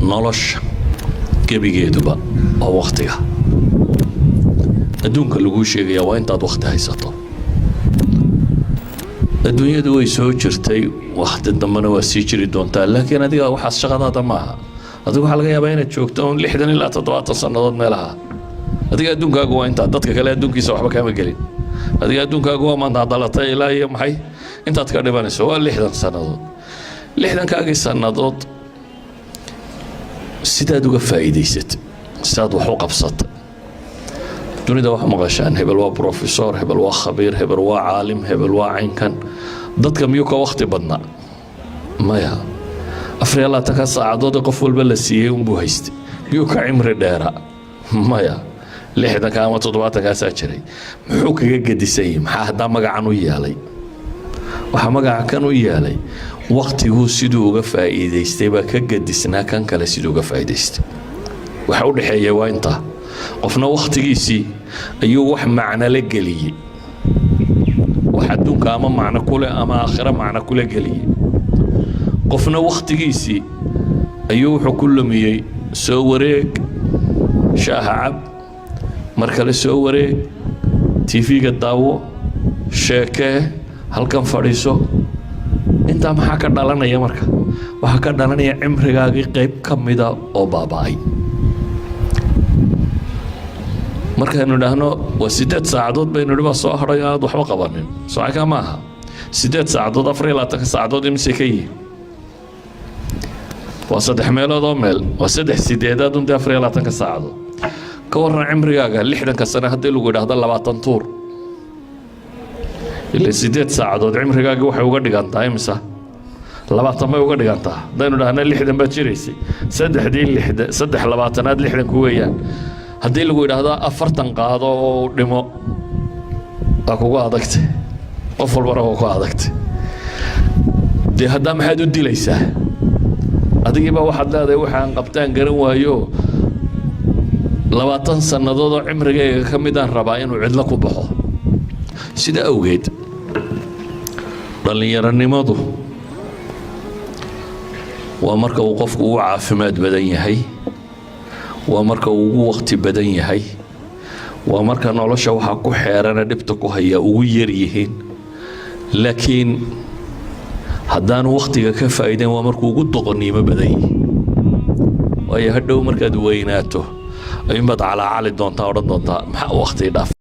نولش gebigeeduba oo waqtiga adduunka lagu sheegaya waa intaad waqti haysato adduunyadu way soo jirtay waqti dambana waa sii jiri doontaa laakiin adiga waxaas shaqadaada maaha adiga waxaa laga yaabaa inaad joogto 60 ilaa 70 sannadood meelaha adiga adduunkaagu waa intaad dadka kale adduunkiisa waxba kama gelin adiga adduunkaagu waa maanta dhalatay ilaa iyo maxay intaad ka dhibanayso waa 60 sannadood 60kaagii sannadood sidaad uga faa'iidaysatay sidaad wax u qabsatay dunida wax maqashaan hebel waa professor hebel waa khabiir hebel waa caalim hebel waa caynkan dadka miyuu ka waqti badnaa maya 24 saacadood qof walba la siiyay buu haystay miyuu ka cimri dheera maya 60 ama 70 saa jiray muxuu kaga gadisay maxaa hadda magacan u yeelay waxa magacan u yeelay waqtigu sidoo uga faa'iidaystay ba ka gadisnaa kan kale sidoo uga faa'iidaystay waxa u dhaxeeyay waa inta qofna waqtigiisii ayuu wax macna la galiyay wax adduunka ama macna kule ama aakhira macna kule galiyay qofna waqtigiisii ayuu wuxuu ku lumiyay soo wareeg shaahab markale soo wareeg TV-ga daawo sheekee halkan fadhiiso inta maxaa ka dhalanaya marka waxa ka dhalanaya cimrigaagii qayb kamida oo baaba'ay markaanu dhahno waa 8 saacadood baynu dhiba soo haray aad waxba qabanin soo ka maaha 8 saacadood 24 saacadood imse ka yihiin waa 3 meelood oo meel waa 3 sideedaad 24 saacadood ka waran cimrigaaga 60 sano haddii lagu yiraahdo 20 tuur ilaa 8 saacadood cimrigaaga waxay uga dhigantaa imisa 20 ma uga dhigantaa hadaynu dhahno 60 baad jiraysay 3 60 ku weeyaan haddii lagu yiraahdo 40 qaado oo dhimo waa kugu adagtay qof walba waa ku adagtay dee hadda maxaad u dilaysaa adigiiba waxaad leedahay waxaan qabtaan garan waayo 20 sannadood oo cimrigayga ka mid aan rabaa inuu cidla ku baxo sida awgeed dhalinyaranimadu waa marka uu qofku u caafimaad badan yahay waa marka uu ugu waqti badan yahay waa marka nolosha waxa ku xeerana dhibta ku haya ugu yar yihiin laakiin haddaan waqtiga ka faa'iideyn waa markuu ugu doqonnimo badan yahay waayo hadhow markaad weynaato ayuunbaad calaacali doontaa odhan doontaa maxaa waqti dhaaf